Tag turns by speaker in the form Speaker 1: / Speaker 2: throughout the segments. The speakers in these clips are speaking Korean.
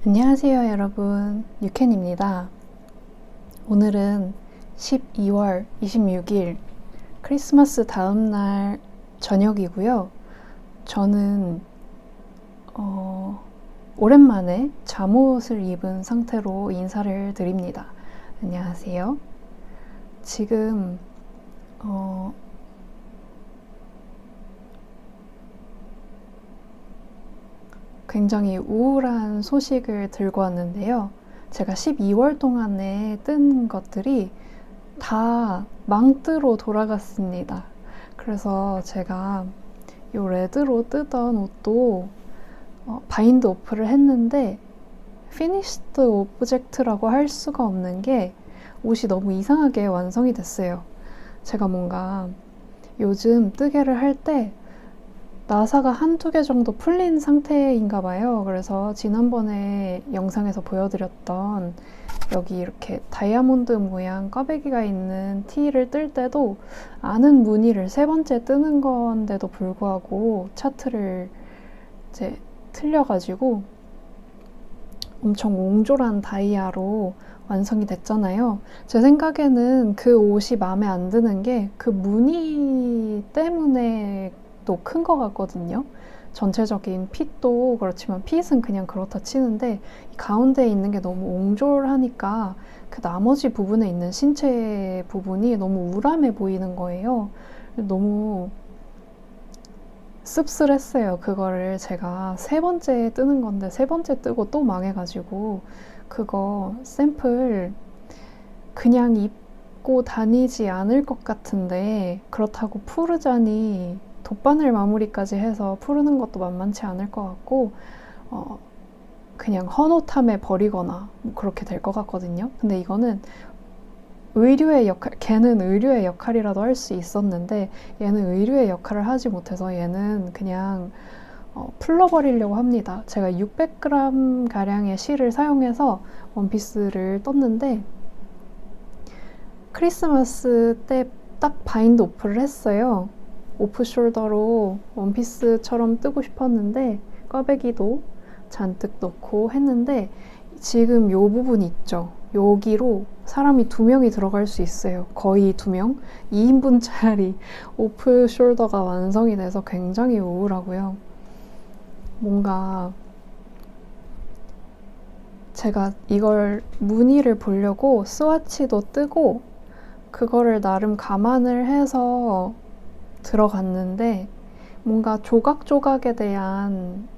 Speaker 1: 안녕하세요 여러분, 유캔입니다. 오늘은 12월 26일 크리스마스 다음날 저녁이고요. 저는 오랜만에 잠옷을 입은 상태로 인사를 드립니다. 안녕하세요. 지금 굉장히 우울한 소식을 들고 왔는데요. 제가 12월 동안에 뜬 것들이 다 망뜨로 돌아갔습니다. 그래서 제가 이 레드로 뜨던 옷도 바인드 오프를 했는데 피니시드 오브젝트라고 할 수가 없는 게 옷이 너무 이상하게 완성이 됐어요. 제가 뭔가 요즘 뜨개를 할 때 나사가 한두 개 정도 풀린 상태인가 봐요. 그래서 지난번에 영상에서 보여드렸던 여기 이렇게 다이아몬드 모양 꽈배기가 있는 티를 뜰 때도 아는 무늬를 세 번째 뜨는 건데도 불구하고 차트를 이제 틀려가지고 엄청 옹졸한 다이아로 완성이 됐잖아요. 제 생각에는 그 옷이 마음에 안 드는 게 그 무늬 때문에 또 큰 것 같거든요. 전체적인 핏도 그렇지만 핏은 그냥 그렇다 치는데 가운데에 있는 게 너무 옹졸하니까 그 나머지 부분에 있는 신체 부분이 너무 우람해 보이는 거예요. 너무 씁쓸했어요. 그거를 제가 세 번째 뜨는 건데 세 번째 뜨고 또 망해가지고 그거 샘플 그냥 입고 다니지 않을 것 같은데 그렇다고 푸르자니 돗바늘 마무리까지 해서 푸르는 것도 만만치 않을 것 같고 그냥 헌옷함에 버리거나 뭐 그렇게 될 것 같거든요. 근데 이거는 의류의 역할, 걔는 의류의 역할이라도 할 수 있었는데 얘는 의류의 역할을 하지 못해서 얘는 그냥 풀러버리려고 합니다. 제가 600g 가량의 실을 사용해서 원피스를 떴는데 크리스마스 때 딱 바인드 오프를 했어요. 오프 숄더로 원피스처럼 뜨고 싶었는데 꽈배기도 잔뜩 넣고 했는데 지금 요 부분 있죠. 여기로 사람이 2명이 들어갈 수 있어요. 거의 2명? 2인분짜리 오프 숄더가 완성이 돼서 굉장히 우울하고요. 뭔가 제가 이걸 무늬를 보려고 스와치도 뜨고 그거를 나름 감안을 해서 들어갔는데 뭔가 조각조각에 대한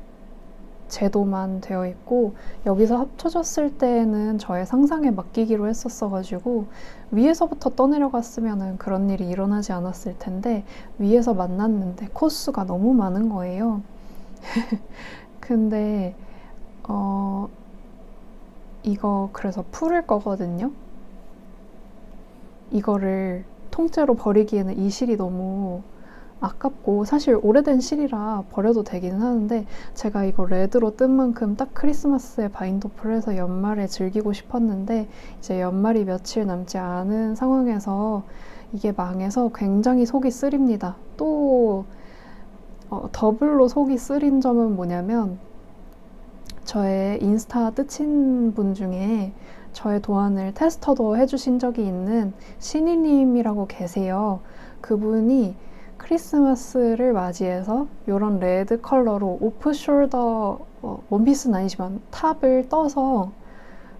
Speaker 1: 제도만 되어 있고 여기서 합쳐졌을 때는 저의 상상에 맡기기로 했었어가지고 위에서부터 떠내려갔으면 그런 일이 일어나지 않았을 텐데 위에서 만났는데 코스가 너무 많은 거예요. 근데 이거 그래서 풀을 거거든요. 이거를 통째로 버리기에는 이 실이 너무 아깝고 사실 오래된 실이라 버려도 되기는 하는데 제가 이거 레드로 뜬 만큼 딱 크리스마스에 바인드오프를 해서 연말에 즐기고 싶었는데 이제 연말이 며칠 남지 않은 상황에서 이게 망해서 굉장히 속이 쓰립니다. 또 더블로 속이 쓰린 점은 뭐냐면 저의 인스타 뜨친 분 중에 저의 도안을 테스터도 해주신 적이 있는 신이님이라고 계세요. 그분이 크리스마스를 맞이해서 이런 레드 컬러로 오프 숄더 원피스는 아니지만 탑을 떠서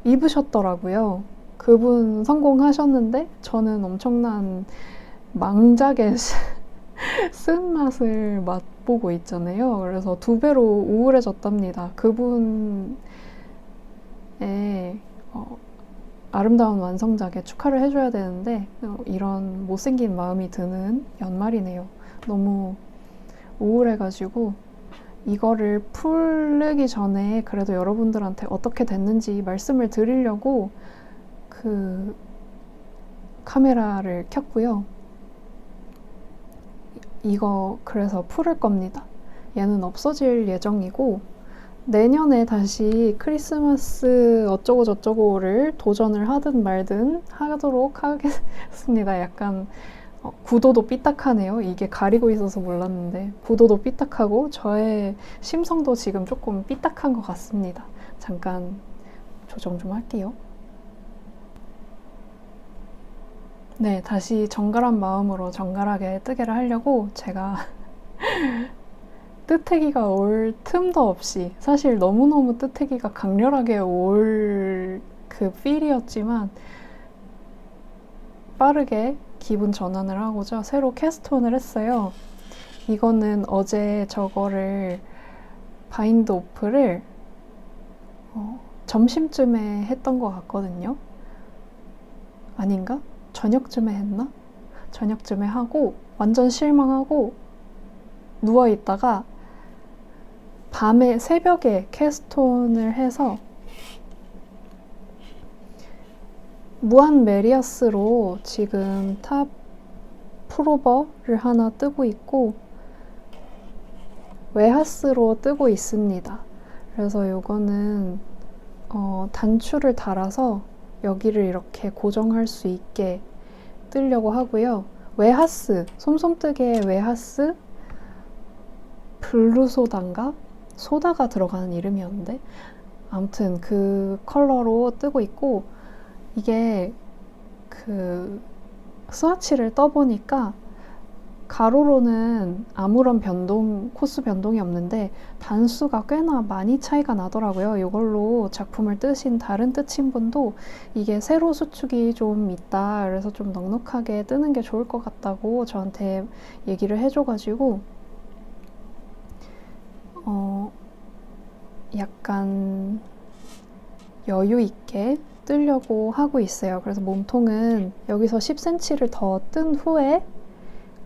Speaker 1: 입으셨더라고요. 그분 성공하셨는데 저는 엄청난 망작의 쓴맛을 맛보고 있잖아요. 그래서 2배로 우울해졌답니다. 그분의 아름다운 완성작에 축하를 해줘야 되는데 이런 못생긴 마음이 드는 연말이네요. 너무 우울해가지고 이거를 풀기 전에 그래도 여러분들한테 어떻게 됐는지 말씀을 드리려고 그 카메라를 켰고요. 이거 그래서 풀을 겁니다. 얘는 없어질 예정이고 내년에 다시 크리스마스 어쩌고 저쩌고를 도전을 하든 말든 하도록 하겠습니다. 약간 구도도 삐딱하네요. 이게 가리고 있어서 몰랐는데 구도도 삐딱하고 저의 심성도 지금 조금 삐딱한 것 같습니다. 잠깐 조정 좀 할게요. 네, 다시 정갈한 마음으로 정갈하게 뜨개를 하려고 제가 뜨개기가 올 틈도 없이, 사실 너무너무 뜨개기가 강렬하게 올 그 필이었지만 빠르게 기분 전환을 하고자 새로 캐스트온을 했어요. 이거는 어제 저거를 바인드 오프를 점심쯤에 했던 것 같거든요. 아닌가? 저녁쯤에 했나? 저녁쯤에 하고 완전 실망하고 누워있다가 밤에 새벽에 캐스톤을 해서 무한 메리어스로 지금 탑 프로버를 하나 뜨고 있고 웨하스로 뜨고 있습니다. 그래서 이거는 단추를 달아서 여기를 이렇게 고정할 수 있게 뜨려고 하고요. 웨하스, 솜솜뜨개의 웨하스 블루소다인가? 소다가 들어가는 이름이었는데 아무튼 그 컬러로 뜨고 있고, 이게 그 스와치를 떠보니까 가로로는 아무런 코스 변동이 없는데 단수가 꽤나 많이 차이가 나더라고요. 이걸로 작품을 뜨신 다른 뜨신 분도 이게 세로 수축이 좀 있다, 그래서 좀 넉넉하게 뜨는 게 좋을 것 같다고 저한테 얘기를 해줘가지고 약간 여유 있게 뜨려고 하고 있어요. 그래서 몸통은 여기서 10cm를 더 뜬 후에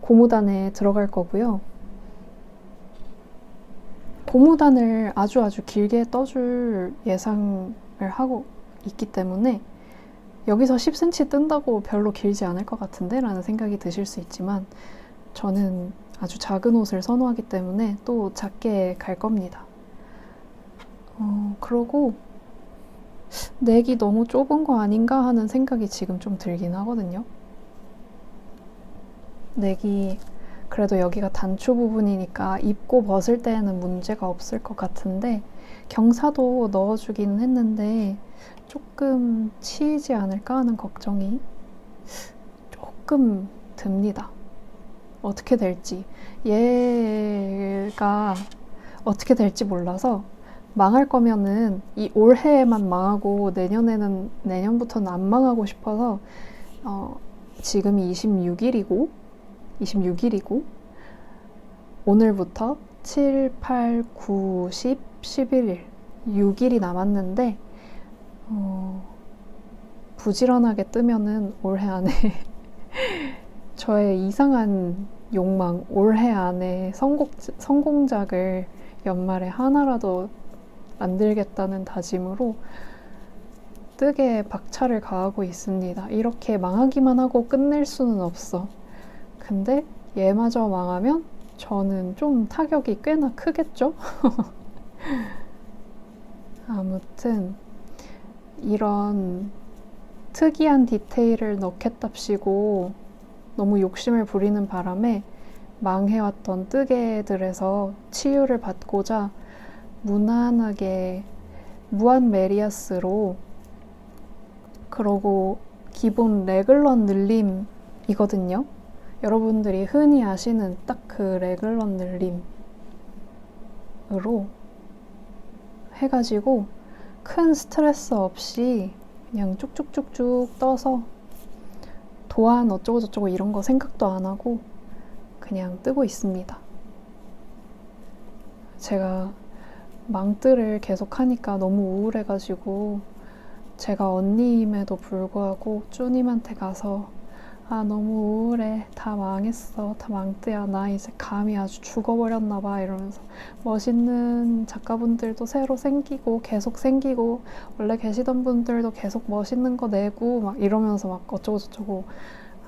Speaker 1: 고무단에 들어갈 거고요. 고무단을 아주 길게 떠줄 예상을 하고 있기 때문에 여기서 10cm 뜬다고 별로 길지 않을 것 같은데 라는 생각이 드실 수 있지만 저는 아주 작은 옷을 선호하기 때문에 또 작게 갈 겁니다. 그러고 넥이 너무 좁은 거 아닌가 하는 생각이 지금 좀 들긴 하거든요. 넥이 그래도 여기가 단추 부분이니까 입고 벗을 때에는 문제가 없을 것 같은데 경사도 넣어주긴 했는데 조금 치이지 않을까 하는 걱정이 조금 듭니다. 어떻게 될지, 얘가 어떻게 될지 몰라서 망할 거면은 이 올해에만 망하고 내년부터는 안 망하고 싶어서 지금이 26일이고 오늘부터 7, 8, 9, 10, 11일 6일이 남았는데 부지런하게 뜨면은 올해 안에 저의 이상한 욕망, 올해 안에 성공작을 연말에 하나라도 만들겠다는 다짐으로 뜨개에 박차를 가하고 있습니다. 이렇게 망하기만 하고 끝낼 수는 없어. 근데 얘마저 망하면 저는 좀 타격이 꽤나 크겠죠? 아무튼 이런 특이한 디테일을 넣겠답시고 너무 욕심을 부리는 바람에 망해왔던 뜨개들에서 치유를 받고자 무난하게 무한 메리아스로, 그러고 기본 레글런 늘림이거든요. 여러분들이 흔히 아시는 딱 그 레글런 늘림으로 해가지고 큰 스트레스 없이 그냥 쭉쭉쭉쭉 떠서 도안 어쩌고저쩌고 이런 거 생각도 안 하고 그냥 뜨고 있습니다. 제가 망뜨를 계속 하니까 너무 우울해가지고 제가 언니임에도 불구하고 쭈님한테 가서 너무 우울해, 다 망했어, 다 망뜨야, 나 이제 감이 아주 죽어버렸나봐 이러면서 멋있는 작가분들도 새로 생기고 계속 생기고 원래 계시던 분들도 계속 멋있는 거 내고 막 이러면서 막 어쩌고저쩌고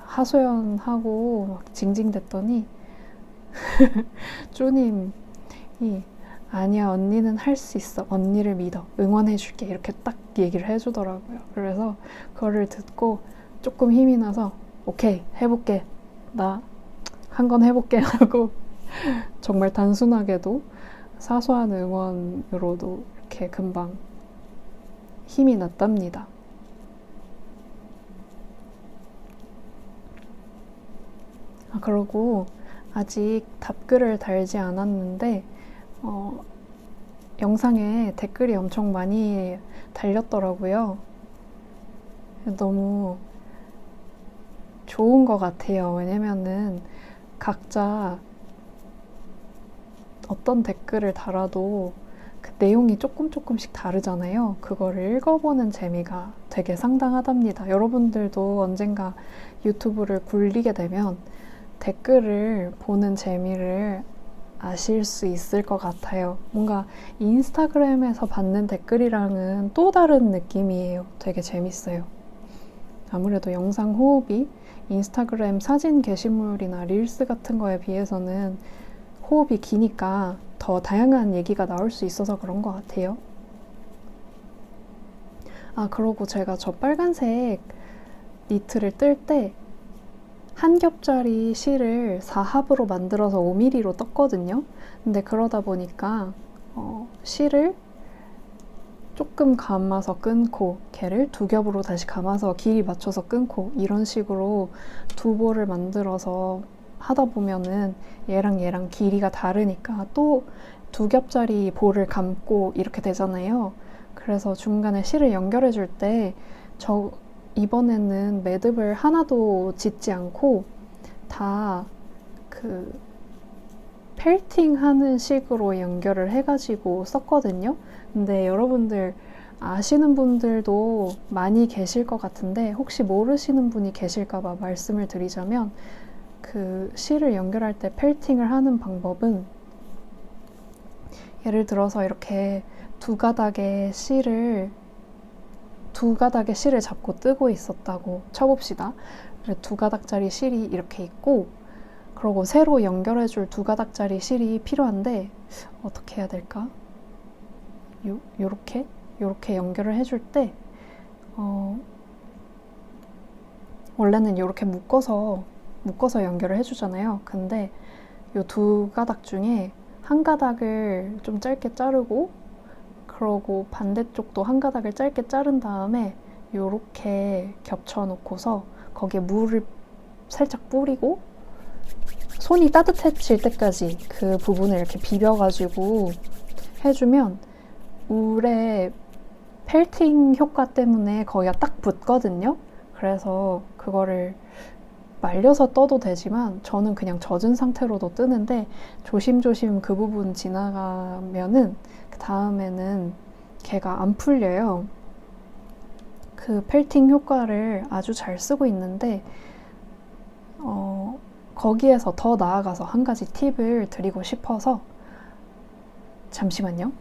Speaker 1: 하소연하고 막 징징댔더니 쭈님이 아니야, 언니는 할 수 있어, 언니를 믿어, 응원해줄게, 이렇게 딱 얘기를 해주더라고요. 그래서 그거를 듣고 조금 힘이 나서 오케이, 해볼게, 나 한 건 해볼게 하고 정말 단순하게도 사소한 응원으로도 이렇게 금방 힘이 났답니다. 그리고 아직 답글을 달지 않았는데 영상에 댓글이 엄청 많이 달렸더라고요. 너무 좋은 것 같아요. 왜냐면은 각자 어떤 댓글을 달아도 그 내용이 조금씩 다르잖아요. 그거를 읽어보는 재미가 되게 상당하답니다. 여러분들도 언젠가 유튜브를 굴리게 되면 댓글을 보는 재미를 아실 수 있을 것 같아요. 뭔가 인스타그램에서 받는 댓글이랑은 또 다른 느낌이에요. 되게 재밌어요. 아무래도 영상 호흡이 인스타그램 사진 게시물이나 릴스 같은 거에 비해서는 호흡이 기니까 더 다양한 얘기가 나올 수 있어서 그런 것 같아요. 그러고 제가 저 빨간색 니트를 뜰 때 한 겹짜리 실을 4합으로 만들어서 5mm로 떴거든요. 근데 그러다 보니까 실을 조금 감아서 끊고 걔를 두 겹으로 다시 감아서 길이 맞춰서 끊고 이런 식으로 두 볼을 만들어서 하다 보면은 얘랑 길이가 다르니까 또 두 겹짜리 볼을 감고 이렇게 되잖아요. 그래서 중간에 실을 연결해 줄 때 이번에는 매듭을 하나도 짓지 않고 다 그 펠팅 하는 식으로 연결을 해가지고 썼거든요. 근데 여러분들 아시는 분들도 많이 계실 것 같은데 혹시 모르시는 분이 계실까봐 말씀을 드리자면 그 실을 연결할 때 펠팅을 하는 방법은 예를 들어서 이렇게 두 가닥의 실을 잡고 뜨고 있었다고 쳐봅시다. 두 가닥짜리 실이 이렇게 있고 그리고 새로 연결해줄 두 가닥짜리 실이 필요한데 어떻게 해야 될까? 요렇게 연결을 해줄 때 원래는 요렇게 묶어서 연결을 해주잖아요. 근데 요 두 가닥 중에 한 가닥을 좀 짧게 자르고 그러고 반대쪽도 한 가닥을 짧게 자른 다음에 요렇게 겹쳐놓고서 거기에 물을 살짝 뿌리고 손이 따뜻해질 때까지 그 부분을 이렇게 비벼가지고 해주면 울에 펠팅 효과 때문에 거기가 딱 붙거든요. 그래서 그거를 말려서 떠도 되지만 저는 그냥 젖은 상태로도 뜨는데 조심조심 그 부분 지나가면은 그 다음에는 걔가 안 풀려요. 그 펠팅 효과를 아주 잘 쓰고 있는데 거기에서 더 나아가서 한 가지 팁을 드리고 싶어서 잠시만요.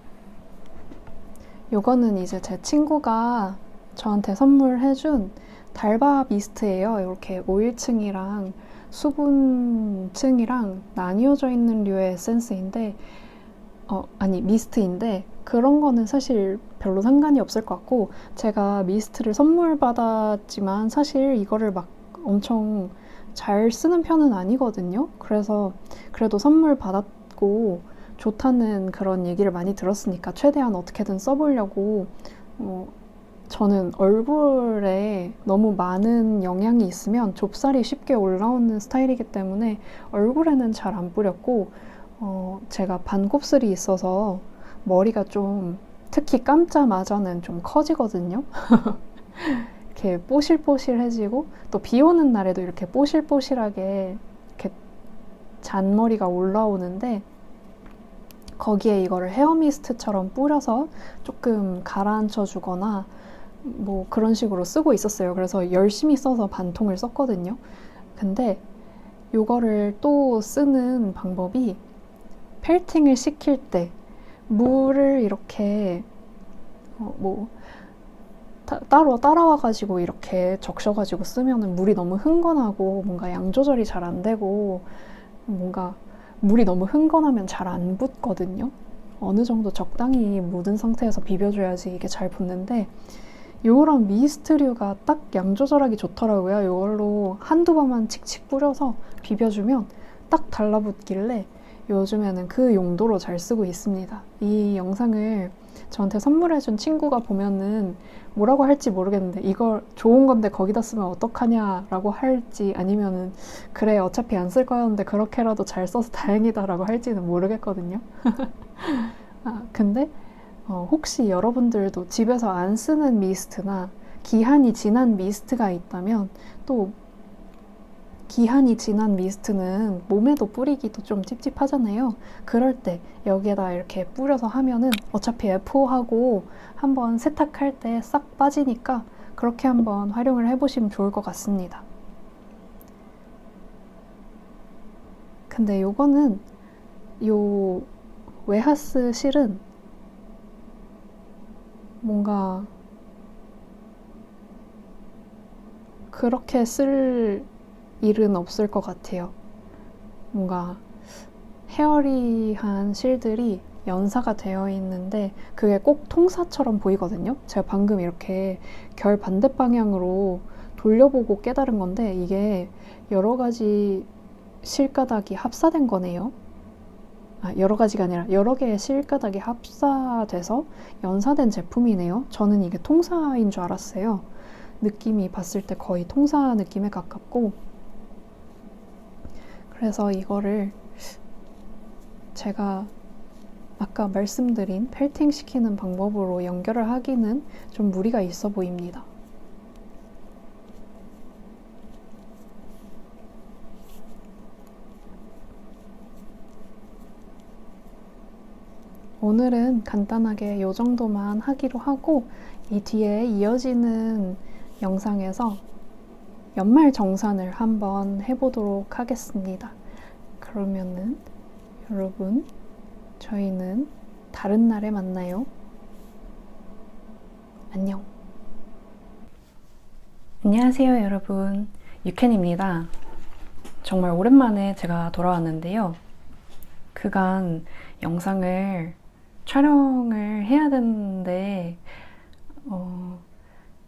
Speaker 1: 요거는 이제 제 친구가 저한테 선물해준 달바 미스트예요. 이렇게 오일층이랑 수분층이랑 나뉘어져 있는 류의 에센스인데 미스트인데 그런 거는 사실 별로 상관이 없을 것 같고 제가 미스트를 선물 받았지만 사실 이거를 막 엄청 잘 쓰는 편은 아니거든요. 그래서 그래도 선물 받았고 좋다는 그런 얘기를 많이 들었으니까 최대한 어떻게든 써보려고 저는 얼굴에 너무 많은 영양이 있으면 좁쌀이 쉽게 올라오는 스타일이기 때문에 얼굴에는 잘 안 뿌렸고 제가 반곱슬이 있어서 머리가 좀 특히 감자마자는 좀 커지거든요. 이렇게 뽀실뽀실해지고 또 비 오는 날에도 이렇게 뽀실뽀실하게 이렇게 잔머리가 올라오는데 거기에 이거를 헤어미스트처럼 뿌려서 조금 가라앉혀 주거나 뭐 그런 식으로 쓰고 있었어요. 그래서 열심히 써서 반통을 썼거든요. 근데 요거를 또 쓰는 방법이 펠팅을 시킬 때 물을 이렇게 따로 따라와가지고 이렇게 적셔가지고 쓰면은 물이 너무 흥건하고 뭔가 양 조절이 잘 안 되고 뭔가 물이 너무 흥건하면 잘 안 붙거든요. 어느 정도 적당히 묻은 상태에서 비벼줘야지 이게 잘 붙는데 요런 미스트류가 딱 양 조절하기 좋더라고요. 요걸로 한두 번만 칙칙 뿌려서 비벼주면 딱 달라붙길래 요즘에는 그 용도로 잘 쓰고 있습니다. 이 영상을 저한테 선물해준 친구가 보면은 뭐라고 할지 모르겠는데 이걸 좋은 건데 거기다 쓰면 어떡하냐라고 할지 아니면은 그래 어차피 안 쓸 거였는데 그렇게라도 잘 써서 다행이다라고 할지는 모르겠거든요. 근데 혹시 여러분들도 집에서 안 쓰는 미스트나 기한이 지난 미스트가 있다면 또 기한이 지난 미스트는 몸에도 뿌리기도 좀 찝찝하잖아요. 그럴 때 여기에다 이렇게 뿌려서 하면은 어차피 F5하고 한번 세탁할 때 싹 빠지니까 그렇게 한번 활용을 해보시면 좋을 것 같습니다. 근데 요거는 요 웨하스 실은 뭔가 그렇게 쓸 일은 없을 것 같아요. 뭔가 헤어리한 실들이 연사가 되어 있는데 그게 꼭 통사처럼 보이거든요. 제가 방금 이렇게 결 반대 방향으로 돌려보고 깨달은 건데 이게 여러 가지 실가닥이 합사된 거네요. 여러 가지가 아니라 여러 개의 실가닥이 합사돼서 연사된 제품이네요. 저는 이게 통사인 줄 알았어요. 느낌이 봤을 때 거의 통사 느낌에 가깝고, 그래서 이거를 제가 아까 말씀드린 펠팅 시키는 방법으로 연결을 하기는 좀 무리가 있어 보입니다. 오늘은 간단하게 이 정도만 하기로 하고 이 뒤에 이어지는 영상에서 연말 정산을 한번 해보도록 하겠습니다. 그러면은 여러분, 저희는 다른 날에 만나요. 안녕. 안녕하세요, 여러분. 유캔입니다. 정말 오랜만에 제가 돌아왔는데요. 그간 영상을 촬영을 해야 되는데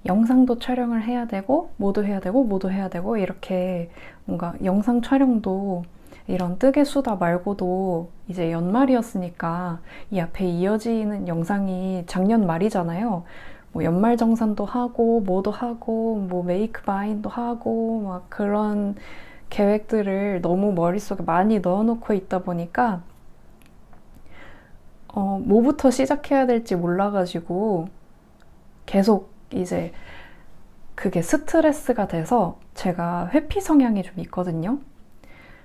Speaker 1: 영상도 촬영을 해야 되고 뭐도 해야 되고 뭐도 해야 되고 이렇게 뭔가 영상 촬영도 이런 뜨개 수다 말고도 이제 연말이었으니까 이 앞에 이어지는 영상이 작년 말이잖아요. 뭐 연말정산도 하고 뭐도 하고 뭐 메이크 바인도 하고 막 그런 계획들을 너무 머릿속에 많이 넣어놓고 있다 보니까 뭐부터 시작해야 될지 몰라가지고 계속 이제 그게 스트레스가 돼서 제가 회피 성향이 좀 있거든요.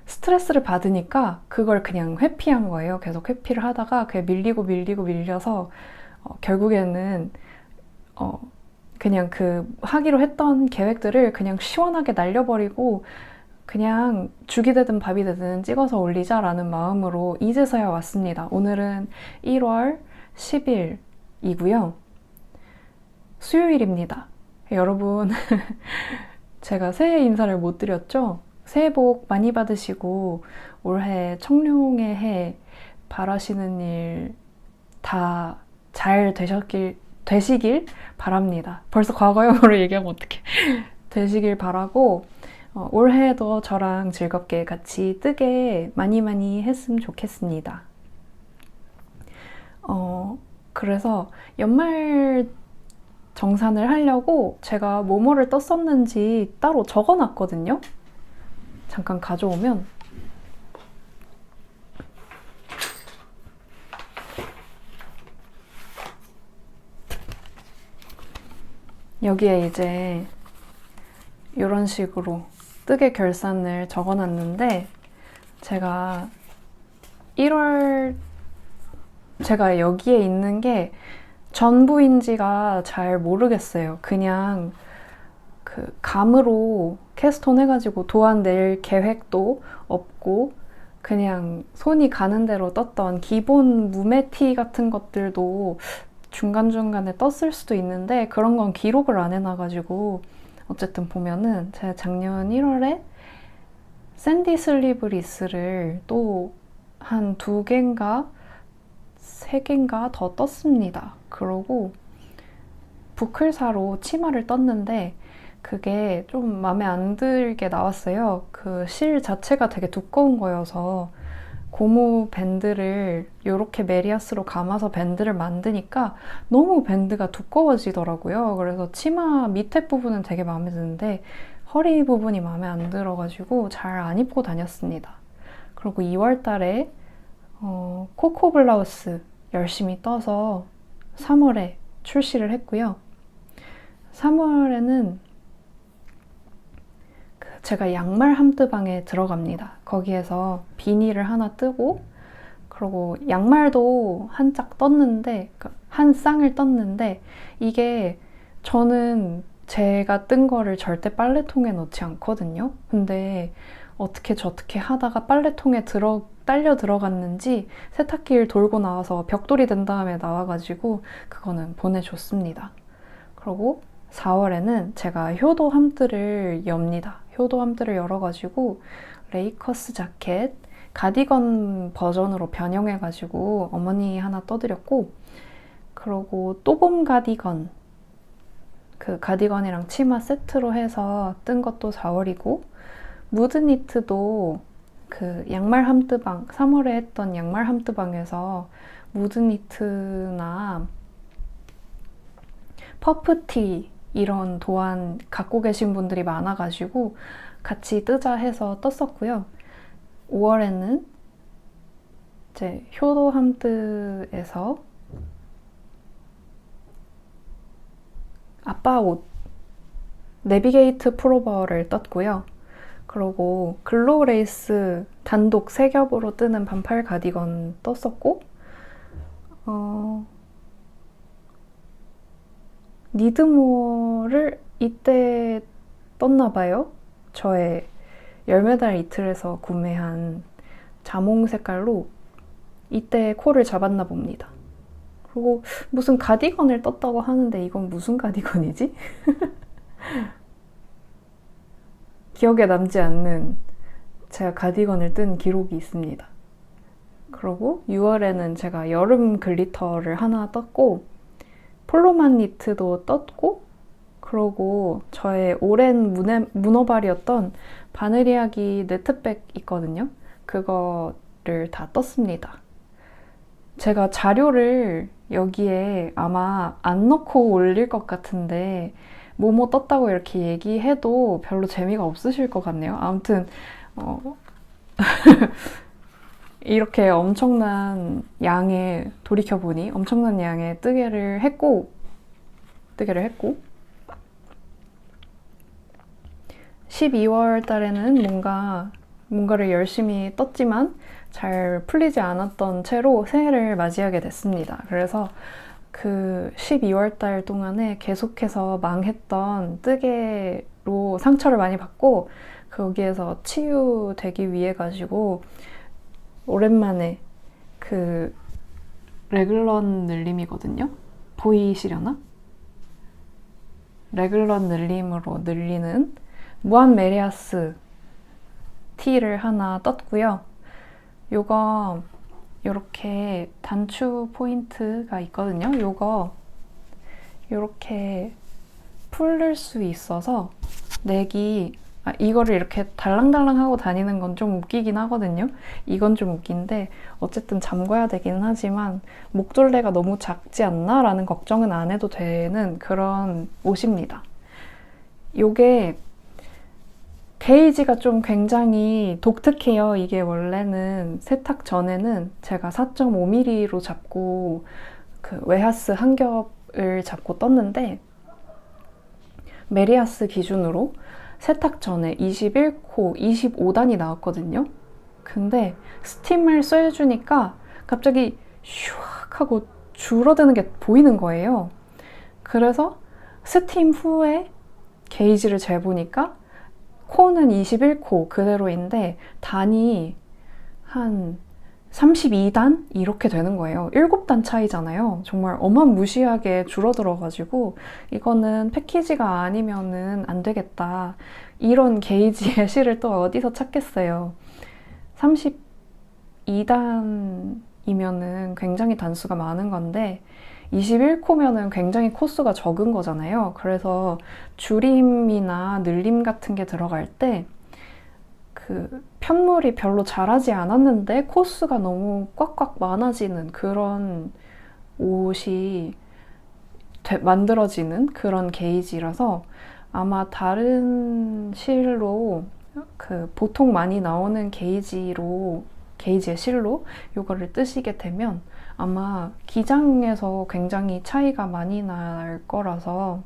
Speaker 1: 스트레스를 받으니까 그걸 그냥 회피한 거예요. 계속 회피를 하다가 그게 밀려서 결국에는 그냥 그 하기로 했던 계획들을 그냥 시원하게 날려버리고 그냥 죽이 되든 밥이 되든 찍어서 올리자라는 마음으로 이제서야 왔습니다. 오늘은 1월 10일이고요. 수요일입니다. 여러분, 제가 새해 인사를 못 드렸죠? 새해 복 많이 받으시고 올해 청룡의 해 바라시는 일 다 잘 되시길 바랍니다. 벌써 과거형으로 얘기하면 어떡해. 되시길 바라고 올해도 저랑 즐겁게 같이 뜨개 많이 했으면 좋겠습니다. 그래서 연말 정산을 하려고 제가 뭐뭐를 떴었는지 따로 적어놨거든요. 잠깐 가져오면 여기에 이제 이런 식으로 뜨개 결산을 적어놨는데 제가 1월 제가 여기에 있는 게 전부인지가 잘 모르겠어요. 그냥 그 감으로 캐스톤 해가지고 도안 낼 계획도 없고 그냥 손이 가는 대로 떴던 기본 무매티 같은 것들도 중간중간에 떴을 수도 있는데 그런 건 기록을 안 해놔가지고 어쨌든 보면은 제가 작년 1월에 샌디 슬리브 리스를 또 한 2개인가 3개인가 더 떴습니다. 그러고 부클사로 치마를 떴는데 그게 좀 마음에 안 들게 나왔어요. 그 실 자체가 되게 두꺼운 거여서 고무 밴드를 이렇게 메리아스로 감아서 밴드를 만드니까 너무 밴드가 두꺼워지더라고요. 그래서 치마 밑에 부분은 되게 마음에 드는데 허리 부분이 마음에 안 들어가지고 잘 안 입고 다녔습니다. 그리고 2월 달에 코코 블라우스 열심히 떠서 3월에 출시를 했고요. 3월에는 제가 양말 함뜨방에 들어갑니다. 거기에서 비닐을 하나 뜨고, 그리고 양말도 한 짝 떴는데, 한 쌍을 떴는데, 이게 저는 제가 뜬 거를 절대 빨래통에 넣지 않거든요. 근데 어떻게 저렇게 하다가 빨래통에 딸려 들어갔는지 세탁기를 돌고 나와서 벽돌이 된 다음에 나와가지고 그거는 보내줬습니다. 그리고 4월에는 제가 효도 함뜨를 엽니다. 효도 함뜨를 열어가지고 레이커스 자켓 가디건 버전으로 변형해가지고 어머니 하나 떠드렸고, 그리고 또봄 가디건, 그 가디건이랑 치마 세트로 해서 뜬 것도 4월이고, 무드니트도 그 양말 함뜨방, 3월에 했던 양말 함뜨방에서 무드니트나 퍼프티 이런 도안 갖고 계신 분들이 많아가지고 같이 뜨자 해서 떴었고요. 5월에는 이제 효도 함뜨에서 아빠 옷 내비게이트 프로버를 떴고요. 그리고 글로우레이스 단독 3겹으로 뜨는 반팔 가디건 떴었고, 니드모어를 이때 떴나봐요. 저의 열매달 이틀에서 구매한 자몽 색깔로 이때 코를 잡았나 봅니다. 그리고 무슨 가디건을 떴다고 하는데 이건 무슨 가디건이지? 기억에 남지 않는 제가 가디건을 뜬 기록이 있습니다. 그리고 6월에는 제가 여름 글리터를 하나 떴고, 폴로만 니트도 떴고, 그리고 저의 오랜 문어발이었던 바느리아기 네트백 있거든요. 그거를 다 떴습니다. 제가 자료를 여기에 아마 안 넣고 올릴 것 같은데 뭐뭐 떴다고 이렇게 얘기해도 별로 재미가 없으실 것 같네요. 아무튼 이렇게 엄청난 양의, 돌이켜보니 엄청난 양의 뜨개를 했고 12월 달에는 뭔가를 열심히 떴지만 잘 풀리지 않았던 채로 새해를 맞이하게 됐습니다. 그래서 그 12월 달 동안에 계속해서 망했던 뜨개로 상처를 많이 받고, 거기에서 치유되기 위해 가지고 오랜만에 그 레글런 늘림이거든요. 보이시려나? 레글런 늘림으로 늘리는 무한 메리아스 티를 하나 떴고요. 요거 요렇게 단추 포인트가 있거든요. 요거 요렇게 풀릴 수 있어서 이거를 이렇게 달랑달랑 하고 다니는 건 좀 웃기긴 하거든요. 이건 좀 웃긴데 어쨌든 잠궈야 되긴 하지만 목졸레가 너무 작지 않나? 라는 걱정은 안 해도 되는 그런 옷입니다. 요게 게이지가 좀 굉장히 독특해요. 이게 원래는 세탁 전에는 제가 4.5mm로 잡고 그 웨하스 한 겹을 잡고 떴는데, 메리아스 기준으로 세탁 전에 21코, 25단이 나왔거든요. 근데 스팀을 쐬주니까 갑자기 슉 하고 줄어드는 게 보이는 거예요. 그래서 스팀 후에 게이지를 재보니까 코는 21코 그대로인데 단이 한 32단? 이렇게 되는 거예요. 7단 차이잖아요. 정말 어마무시하게 줄어들어가지고 이거는 패키지가 아니면은 안 되겠다. 이런 게이지의 실을 또 어디서 찾겠어요. 32단이면은 굉장히 단수가 많은 건데 21코면은 굉장히 코수가 적은 거잖아요. 그래서 줄임이나 늘림 같은 게 들어갈 때 그 편물이 별로 자라지 않았는데 코스가 너무 꽉꽉 많아지는 그런 옷이 만들어지는 그런 게이지라서 아마 다른 실로 그 보통 많이 나오는 게이지의 실로 이거를 뜨시게 되면 아마 기장에서 굉장히 차이가 많이 날 거라서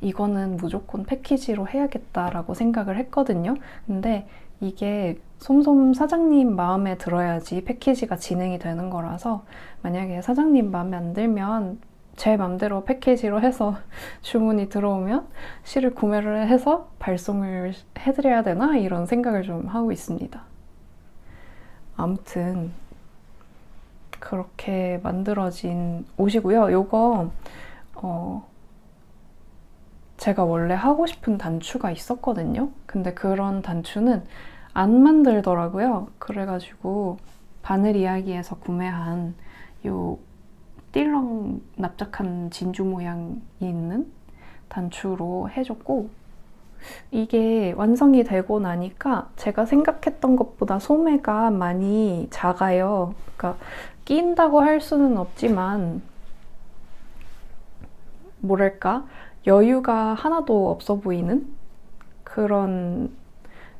Speaker 1: 이거는 무조건 패키지로 해야겠다라고 생각을 했거든요. 근데 이게 솜솜 사장님 마음에 들어야지 패키지가 진행이 되는 거라서 만약에 사장님 마음에 안 들면 제 맘대로 패키지로 해서 주문이 들어오면 실을 구매를 해서 발송을 해드려야 되나 이런 생각을 좀 하고 있습니다. 아무튼 그렇게 만들어진 옷이고요. 요거 제가 원래 하고 싶은 단추가 있었거든요. 근데 그런 단추는 안 만들더라고요. 그래가지고 바늘 이야기에서 구매한 요 띠렁 납작한 진주 모양이 있는 단추로 해줬고 이게 완성이 되고 나니까 제가 생각했던 것보다 소매가 많이 작아요. 그러니까 끼인다고 할 수는 없지만 뭐랄까 여유가 하나도 없어 보이는 그런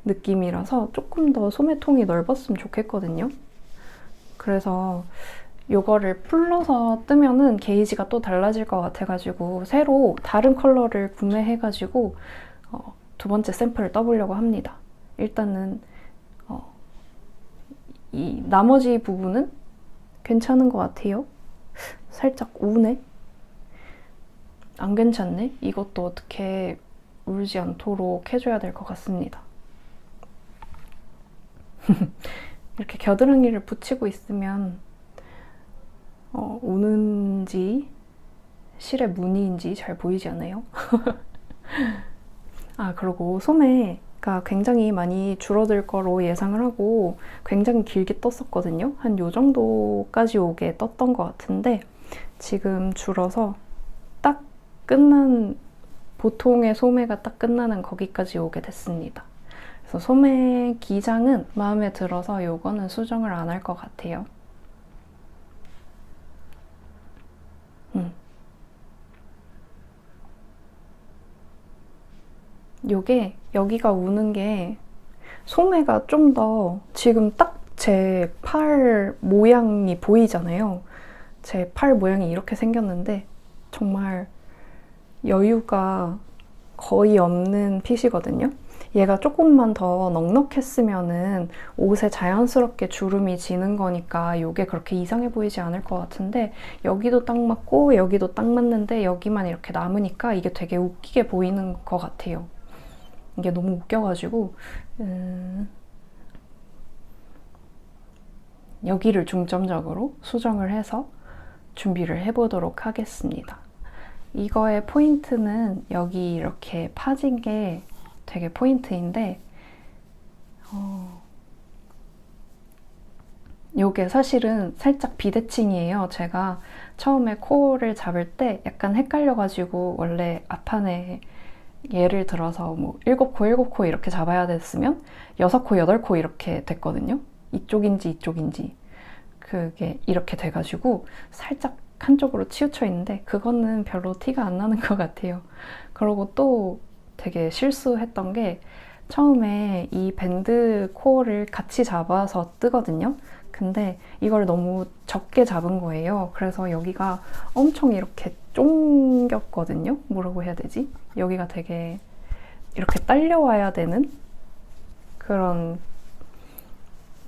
Speaker 1: 느낌이라서 조금 더 소매통이 넓었으면 좋겠거든요. 그래서 요거를 풀러서 뜨면은 게이지가 또 달라질 것 같아가지고 새로 다른 컬러를 구매해가지고 두 번째 샘플을 떠보려고 합니다. 일단은 이 나머지 부분은 괜찮은 것 같아요. 살짝 우네? 안 괜찮네? 이것도 어떻게 울지 않도록 해줘야 될 것 같습니다. 이렇게 겨드랑이를 붙이고 있으면 우는지 실의 무늬인지 잘 보이지 않아요? 아, 그리고 소매가 굉장히 많이 줄어들 거로 예상을 하고 굉장히 길게 떴었거든요. 한 요 정도까지 오게 떴던 것 같은데 지금 줄어서 딱 보통의 소매가 딱 끝나는 거기까지 오게 됐습니다. 그래서 소매 기장은 마음에 들어서 요거는 수정을 안 할 것 같아요. 요게 여기가 우는 게 소매가 좀 더 지금 딱 제 팔 모양이 보이잖아요. 제 팔 모양이 이렇게 생겼는데 정말 여유가 거의 없는 핏이거든요. 얘가 조금만 더 넉넉했으면은 옷에 자연스럽게 주름이 지는 거니까 이게 그렇게 이상해 보이지 않을 것 같은데 여기도 딱 맞고 여기도 딱 맞는데 여기만 이렇게 남으니까 이게 되게 웃기게 보이는 것 같아요. 이게 너무 웃겨가지고 여기를 중점적으로 수정을 해서 준비를 해보도록 하겠습니다. 이거의 포인트는 여기 이렇게 파진 게 되게 포인트인데 요게 사실은 살짝 비대칭이에요. 제가 처음에 코를 잡을 때 약간 헷갈려가지고 원래 앞판에 예를 들어서 뭐 7코 이렇게 잡아야 됐으면 6코, 8코 이렇게 됐거든요. 이쪽인지 이쪽인지 그게 이렇게 돼가지고 살짝 한쪽으로 치우쳐 있는데 그거는 별로 티가 안 나는 것 같아요. 그리고 또 되게 실수했던 게 처음에 이 밴드 코어를 같이 잡아서 뜨거든요. 근데 이걸 너무 적게 잡은 거예요. 그래서 여기가 엄청 이렇게 쫑겼거든요. 뭐라고 해야 되지? 여기가 되게 이렇게 딸려와야 되는 그런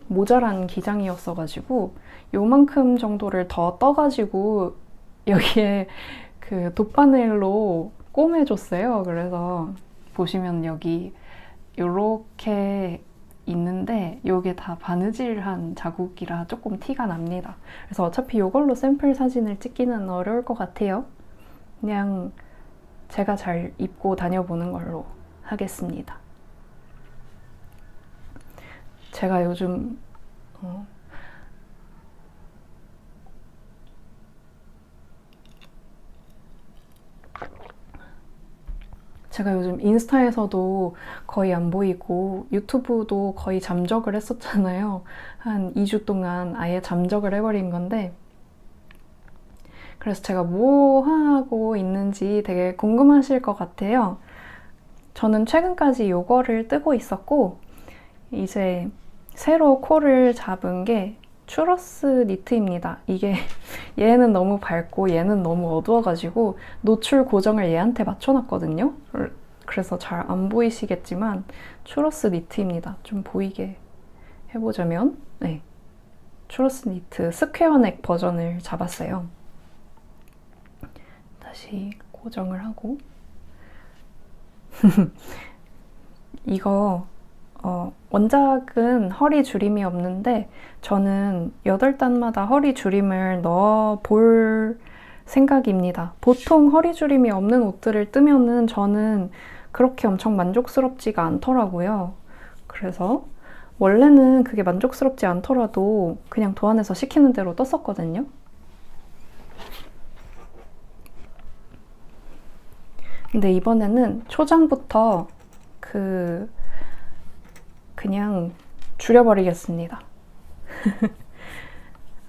Speaker 1: 모자란 기장이었어가지고 요만큼 정도를 더 떠가지고 여기에 그 돗바늘로 꼬매줬어요. 그래서 보시면 여기 요렇게 있는데 요게 다 바느질한 자국이라 조금 티가 납니다. 그래서 어차피 이걸로 샘플 사진을 찍기는 어려울 것 같아요. 그냥 제가 잘 입고 다녀보는 걸로 하겠습니다. 제가 요즘 제가 요즘 인스타에서도 거의 안 보이고 유튜브도 거의 잠적을 했었잖아요. 한 2주 동안 아예 잠적을 해버린 건데, 그래서 제가 뭐 하고 있는지 되게 궁금하실 것 같아요. 저는 최근까지 요거를 뜨고 있었고, 이제 새로 코를 잡은 게 추러스 니트입니다. 이게 얘는 너무 밝고 얘는 너무 어두워가지고 노출 고정을 얘한테 맞춰놨거든요. 그래서 잘 안 보이시겠지만 추러스 니트입니다. 좀 보이게 해보자면, 네, 추러스 니트 스퀘어 넥 버전을 잡았어요. 다시 고정을 하고 이거 원작은 허리 줄임이 없는데 저는 8단마다 허리 줄임을 넣어 볼 생각입니다. 보통 허리 줄임이 없는 옷들을 뜨면은 저는 그렇게 엄청 만족스럽지가 않더라고요. 그래서 원래는 그게 만족스럽지 않더라도 그냥 도안에서 시키는 대로 떴었거든요. 근데 이번에는 초장부터 그냥 줄여버리겠습니다.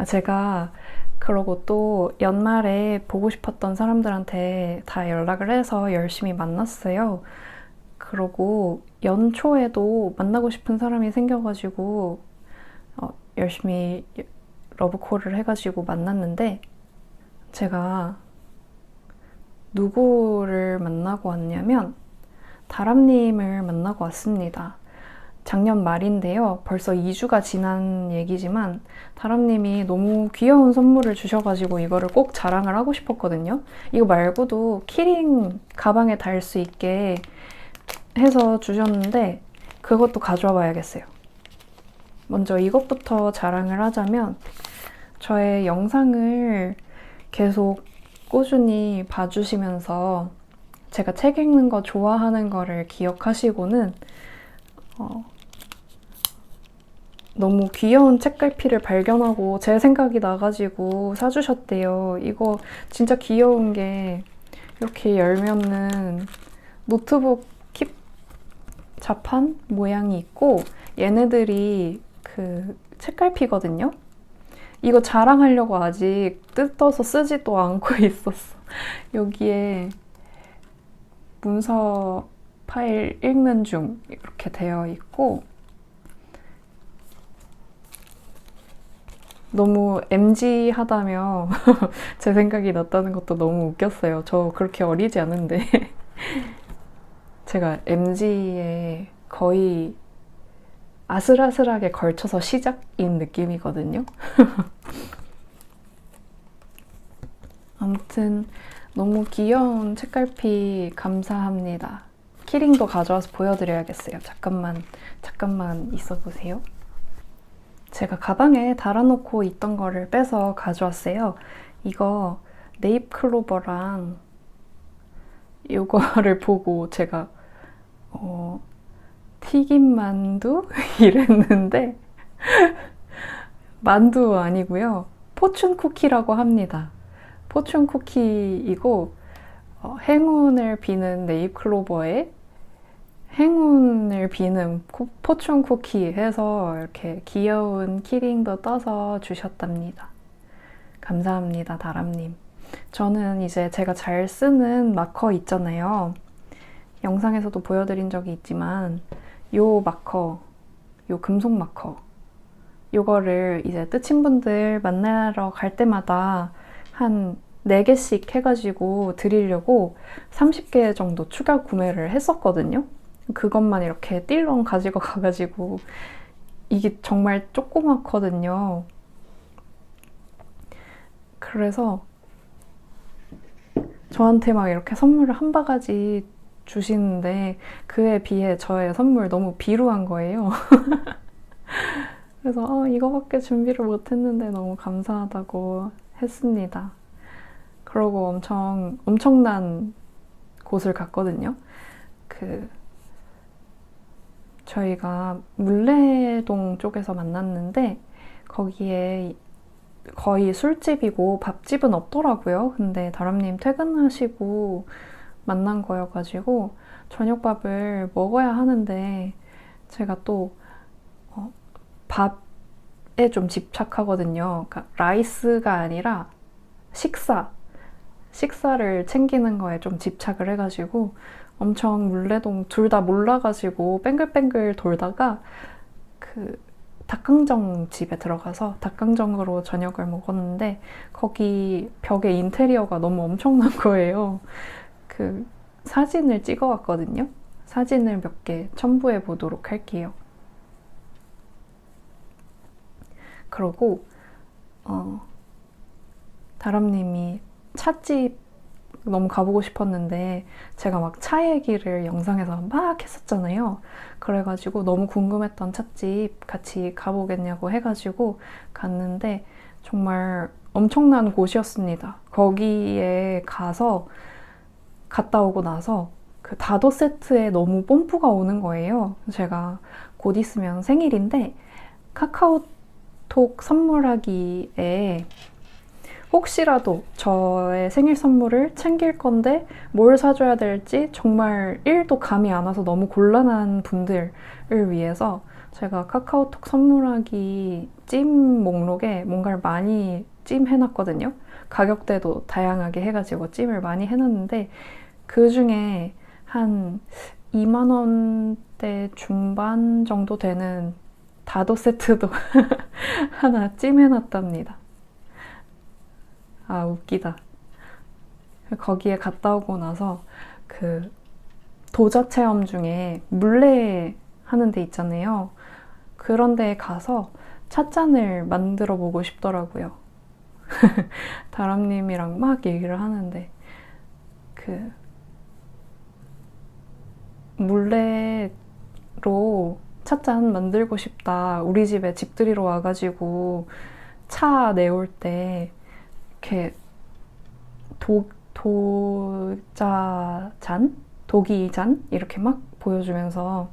Speaker 1: 제가 그러고 또 연말에 보고 싶었던 사람들한테 다 연락을 해서 열심히 만났어요. 그러고 연초에도 만나고 싶은 사람이 생겨가지고 열심히 러브콜을 해가지고 만났는데, 제가 누구를 만나고 왔냐면 다람님을 만나고 왔습니다. 작년 말인데요. 벌써 2주가 지난 얘기지만 다람님이 너무 귀여운 선물을 주셔가지고 이거를 꼭 자랑을 하고 싶었거든요. 이거 말고도 키링 가방에 달 수 있게 해서 주셨는데 그것도 가져와 봐야겠어요. 먼저 이것부터 자랑을 하자면, 저의 영상을 계속 꾸준히 봐주시면서 제가 책 읽는 거 좋아하는 거를 기억하시고는 너무 귀여운 책갈피를 발견하고 제 생각이 나가지고 사주셨대요. 이거 진짜 귀여운 게 이렇게 열면은 노트북 킵 자판 모양이 있고 얘네들이 그 책갈피거든요. 이거 자랑하려고 아직 뜯어서 쓰지도 않고 있었어. 여기에 문서 파일 읽는 중 이렇게 되어 있고, 너무 MG하다며 제 생각이 났다는 것도 너무 웃겼어요. 저 그렇게 어리지 않은데 제가 MG에 거의 아슬아슬하게 걸쳐서 시작인 느낌이거든요. 아무튼 너무 귀여운 책갈피 감사합니다. 키링도 가져와서 보여드려야겠어요. 잠깐만 있어보세요. 제가 가방에 달아놓고 있던 거를 빼서 가져왔어요. 이거 네잎클로버랑 이거를 보고 제가 튀김 만두? 이랬는데 만두 아니고요. 포춘 쿠키라고 합니다. 포춘 쿠키이고 행운을 비는 네잎클로버에 행운을 비는 포춘 쿠키 해서 이렇게 귀여운 키링도 떠서 주셨답니다. 감사합니다, 다람님. 저는 이제 제가 잘 쓰는 마커 있잖아요. 영상에서도 보여드린 적이 있지만 요 마커, 요 금속 마커, 요거를 이제 뜨친 분들 만나러 갈 때마다 한 4개씩 해가지고 드리려고 30개 정도 추가 구매를 했었거든요. 그것만 이렇게 띨렁 가지고 가가지고 이게 정말 조그맣거든요. 그래서 저한테 막 이렇게 선물을 한 바가지 주시는데 그에 비해 저의 선물 너무 비루한 거예요. 그래서 이거밖에 준비를 못했는데 너무 감사하다고 했습니다. 그러고 엄청난 곳을 갔거든요. 저희가 물레동 쪽에서 만났는데 거기에 거의 술집이고 밥집은 없더라고요. 근데 다람님 퇴근하시고 만난 거여가지고 저녁밥을 먹어야 하는데 제가 또 밥에 좀 집착하거든요. 그러니까 라이스가 아니라 식사를 챙기는 거에 좀 집착을 해가지고 엄청 물레동 둘 다 몰라가지고 뱅글뱅글 돌다가 그 닭강정 집에 들어가서 닭강정으로 저녁을 먹었는데 거기 벽에 인테리어가 너무 엄청난 거예요. 그 사진을 찍어 왔거든요. 사진을 몇 개 첨부해 보도록 할게요. 그러고 다람님이 찻집 너무 가보고 싶었는데 제가 막 차 얘기를 영상에서 막 했었잖아요. 그래가지고 너무 궁금했던 찻집 같이 가보겠냐고 해가지고 갔는데 정말 엄청난 곳이었습니다. 거기에 갔다 오고 나서 그 다도 세트에 너무 뽐뿌가 오는 거예요. 제가 곧 있으면 생일인데 카카오톡 선물하기에 혹시라도 저의 생일 선물을 챙길 건데 뭘 사줘야 될지 정말 1도 감이 안 와서 너무 곤란한 분들을 위해서 제가 카카오톡 선물하기 찜 목록에 뭔가를 많이 찜해놨거든요. 가격대도 다양하게 해가지고 찜을 많이 해놨는데 그 중에 한 2만 원대 중반 정도 되는 다도 세트도 하나 찜해놨답니다. 아, 웃기다. 거기에 갔다 오고 나서 그 도자 체험 중에 물레 하는 데 있잖아요. 그런 데에 가서 찻잔을 만들어 보고 싶더라고요. 다람님이랑 막 얘기를 하는데 그 물레로 찻잔 만들고 싶다. 우리 집에 집들이로 와가지고 차 내올 때 이렇게 도기잔 이렇게 막 보여주면서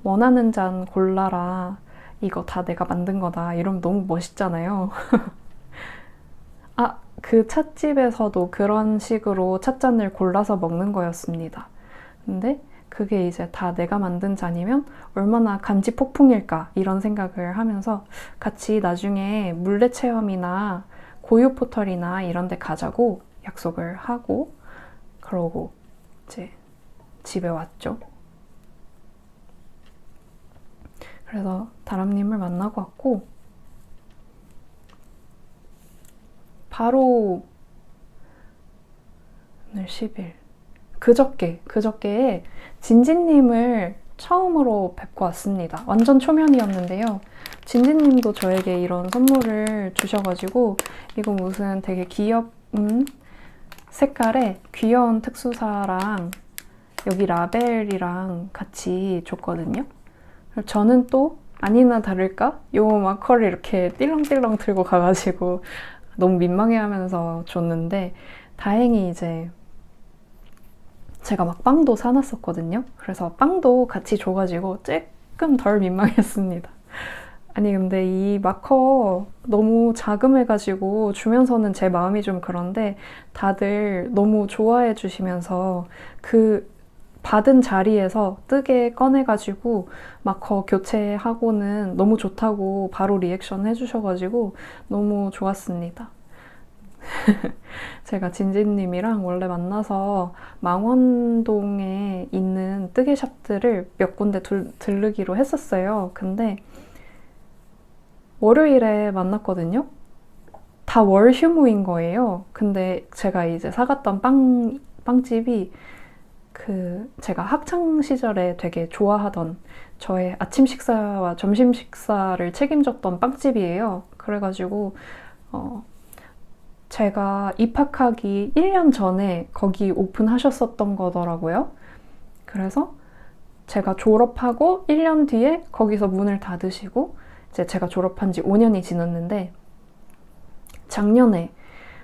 Speaker 1: 원하는 잔 골라라. 이거 다 내가 만든 거다. 이러면 너무 멋있잖아요. 아, 그 찻집에서도 그런 식으로 찻잔을 골라서 먹는 거였습니다. 근데 그게 이제 다 내가 만든 잔이면 얼마나 간지 폭풍일까 이런 생각을 하면서 같이 나중에 물레 체험이나 고유 포털이나 이런 데 가자고 약속을 하고 그러고 이제 집에 왔죠. 그래서 다람님을 만나고 왔고 바로 오늘 10일 그저께에 진진님을 처음으로 뵙고 왔습니다. 완전 초면이었는데요. 진진님도 저에게 이런 선물을 주셔가지고 이거 무슨 되게 귀여운 색깔의 귀여운 특수사랑 여기 라벨이랑 같이 줬거든요. 저는 또 아니나 다를까 요 마커를 이렇게 띠렁띠렁 들고 가가지고 너무 민망해하면서 줬는데 다행히 이제 제가 막 빵도 사놨었거든요. 그래서 빵도 같이 줘가지고 조금 덜 민망했습니다. 아니 근데 이 마커 너무 자그매가지고 주면서는 제 마음이 좀 그런데 다들 너무 좋아해 주시면서 그 받은 자리에서 뜨개 꺼내가지고 마커 교체하고는 너무 좋다고 바로 리액션 해주셔가지고 너무 좋았습니다. 제가 진진님이랑 원래 만나서 망원동에 있는 뜨개샵들을 몇 군데 들르기로 했었어요. 근데 월요일에 만났거든요. 다 월휴무인 거예요. 근데 제가 이제 사갔던 빵집이 제가 학창 시절에 되게 좋아하던 저의 아침 식사와 점심 식사를 책임졌던 빵집이에요. 그래가지고 제가 입학하기 1년 전에 거기 오픈하셨었던 거더라고요. 그래서 제가 졸업하고 1년 뒤에 거기서 문을 닫으시고 이제 제가 졸업한 지 5년이 지났는데 작년에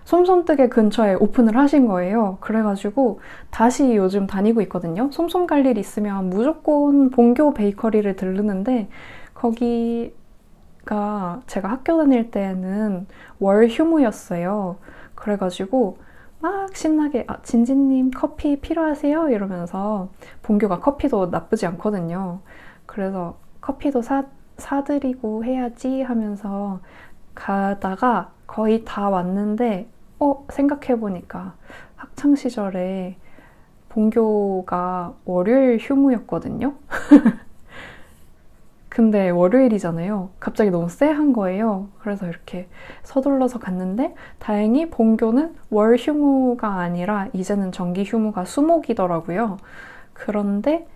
Speaker 1: 솜솜뜨개 근처에 오픈을 하신 거예요. 그래가지고 다시 요즘 다니고 있거든요. 솜솜 갈 일 있으면 무조건 본교 베이커리를 들르는데 거기가 제가 학교 다닐 때는 월 휴무였어요. 그래가지고 막 신나게 진지님 커피 필요하세요? 이러면서 본교가 커피도 나쁘지 않거든요. 그래서 커피도 사드리고 해야지 하면서 가다가 거의 다 왔는데 생각해보니까 학창시절에 본교가 월요일 휴무였거든요. 근데 월요일이잖아요. 갑자기 너무 쎄한 거예요. 그래서 이렇게 서둘러서 갔는데 다행히 본교는 월 휴무가 아니라 이제는 정기 휴무가 수목이더라고요. 그런데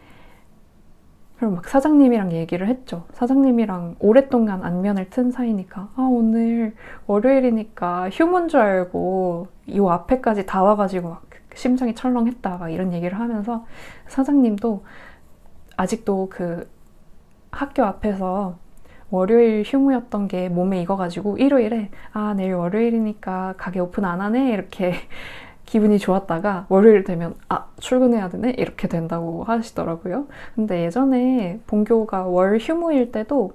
Speaker 1: 그럼 막 사장님이랑 얘기를 했죠. 사장님이랑 오랫동안 안면을 튼 사이니까 오늘 월요일이니까 휴무인 줄 알고 요 앞에까지 다 와가지고 막 심장이 철렁했다 막 이런 얘기를 하면서 사장님도 아직도 그 학교 앞에서 월요일 휴무였던 게 몸에 익어가지고 일요일에 내일 월요일이니까 가게 오픈 안 하네 이렇게 기분이 좋았다가 월요일 되면 출근해야 되네 이렇게 된다고 하시더라고요. 근데 예전에 본교가 월 휴무일 때도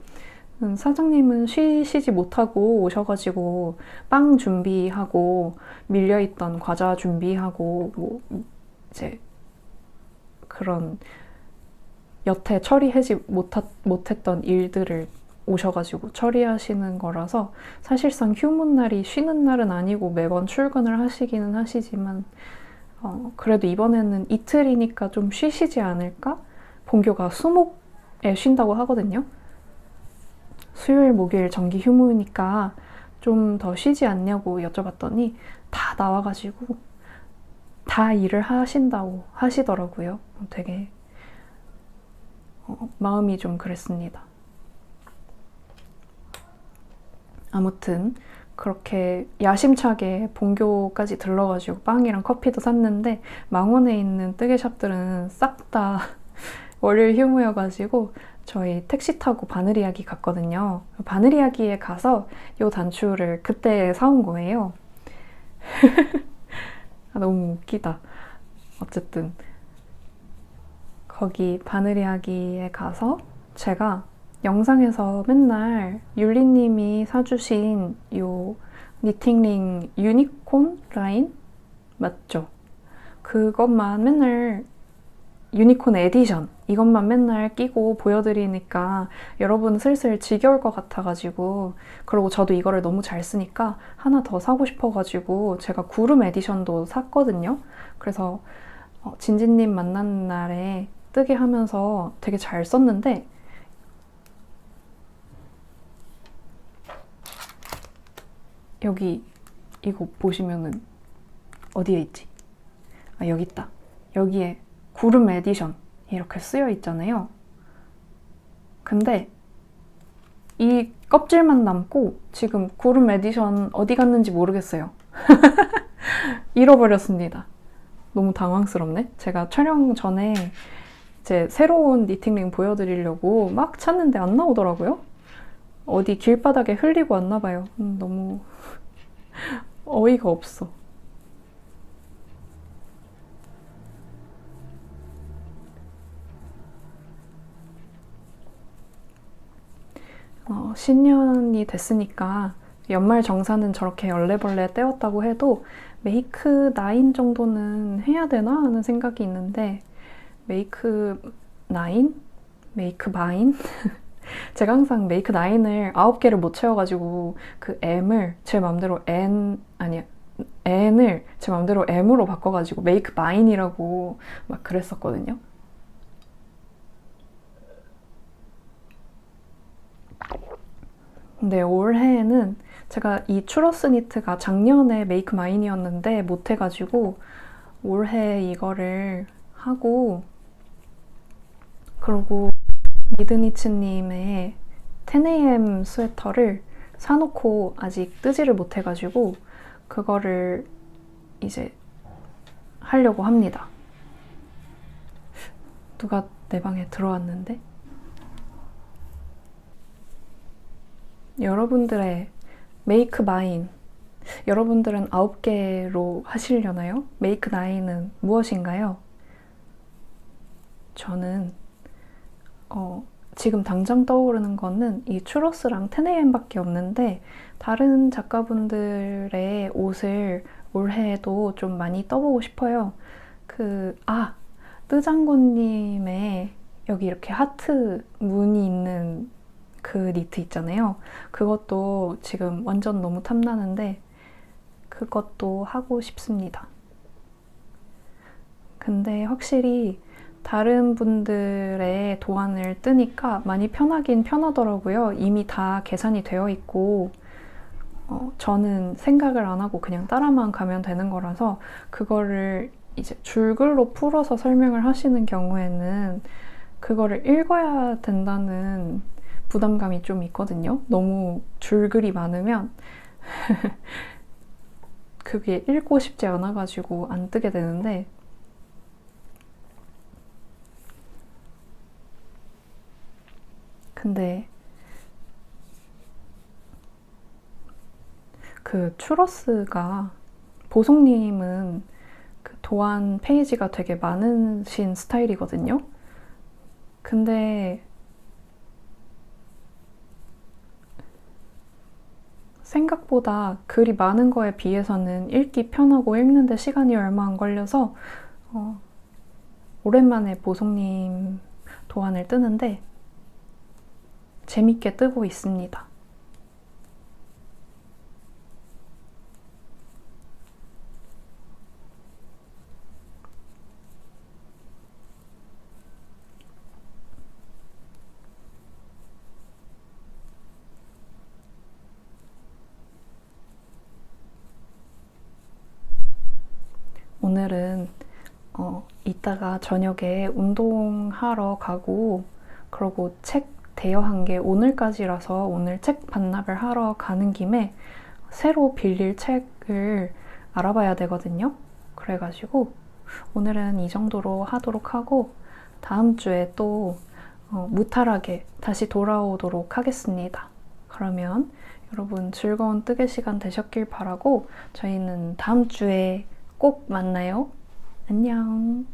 Speaker 1: 사장님은 쉬지 못하고 오셔가지고 빵 준비하고 밀려있던 과자 준비하고 뭐 이제 그런 여태 처리하지 못했던 일들을 오셔가지고 처리하시는 거라서 사실상 휴무날이 쉬는 날은 아니고 매번 출근을 하시기는 하시지만 그래도 이번에는 이틀이니까 좀 쉬시지 않을까? 본교가 수목에 쉰다고 하거든요. 수요일, 목요일 정기 휴무니까 좀 더 쉬지 않냐고 여쭤봤더니 다 나와가지고 다 일을 하신다고 하시더라고요. 되게 마음이 좀 그랬습니다. 아무튼 그렇게 야심차게 본교까지 들러가지고 빵이랑 커피도 샀는데 망원에 있는 뜨개샵들은 싹 다 월요일 휴무여가지고 저희 택시 타고 바느리야기 갔거든요. 바느리야기에 가서 이 단추를 그때 사온 거예요. 너무 웃기다. 어쨌든 거기 바느리야기에 가서 제가 영상에서 맨날 율리님이 사주신 요 니팅링 유니콘 라인 맞죠? 그것만 맨날 유니콘 에디션 이것만 맨날 끼고 보여드리니까 여러분 슬슬 지겨울 것 같아가지고 그리고 저도 이거를 너무 잘 쓰니까 하나 더 사고 싶어가지고 제가 구름 에디션도 샀거든요. 그래서 진지님 만난 날에 뜨게 하면서 되게 잘 썼는데 여기 이거 보시면은 어디에 있지? 여기 있다. 여기에 구름 에디션 이렇게 쓰여 있잖아요. 근데 이 껍질만 남고 지금 구름 에디션 어디 갔는지 모르겠어요. 잃어버렸습니다. 너무 당황스럽네. 제가 촬영 전에 제 새로운 니팅링 보여드리려고 막 찾는데 안 나오더라고요. 어디 길바닥에 흘리고 왔나 봐요. 너무 어이가 없어. 신년이 됐으니까 연말 정산은 저렇게 얼레벌레 떼었다고 해도 메이크 9 정도는 해야 되나 하는 생각이 있는데 메이크 9? 메이크 마인? 제가 항상 메이크 9을 9개를 못 채워가지고 그 M을 제 맘대로 N을 제 맘대로 M으로 바꿔가지고 메이크 마인이라고 막 그랬었거든요. 근데 올해에는 제가 이 추러스 니트가 작년에 메이크 마인이었는데 못해가지고 올해 이거를 하고 그리고 미드니츠님의 10am 스웨터를 사놓고 아직 뜨지를 못해가지고 그거를 이제 하려고 합니다. 누가 내 방에 들어왔는데? 여러분들의 메이크 마인 여러분들은 9개로 하시려나요? 메이크 9은 무엇인가요? 저는 지금 당장 떠오르는 거는 이 추러스랑 10am 밖에 없는데 다른 작가분들의 옷을 올해에도 좀 많이 떠보고 싶어요. 뜨장군님의 여기 이렇게 하트 무늬 있는 그 니트 있잖아요. 그것도 지금 완전 너무 탐나는데 그것도 하고 싶습니다. 근데 확실히 다른 분들의 도안을 뜨니까 많이 편하긴 편하더라고요. 이미 다 계산이 되어 있고 저는 생각을 안 하고 그냥 따라만 가면 되는 거라서 그거를 이제 줄글로 풀어서 설명을 하시는 경우에는 그거를 읽어야 된다는 부담감이 좀 있거든요. 너무 줄글이 많으면 그게 읽고 싶지 않아가지고 안 뜨게 되는데 근데 그 추러스가 보송님은 그 도안 페이지가 되게 많으신 스타일이거든요. 근데 생각보다 글이 많은 거에 비해서는 읽기 편하고 읽는데 시간이 얼마 안 걸려서 오랜만에 보송님 도안을 뜨는데 재밌게 뜨고 있습니다. 오늘은 이따가 저녁에 운동하러 가고 그러고 책 대여한 게 오늘까지라서 오늘 책 반납을 하러 가는 김에 새로 빌릴 책을 알아봐야 되거든요. 그래가지고 오늘은 이 정도로 하도록 하고 다음 주에 또 무탈하게 다시 돌아오도록 하겠습니다. 그러면 여러분 즐거운 뜨개 시간 되셨길 바라고 저희는 다음 주에 꼭 만나요. 안녕.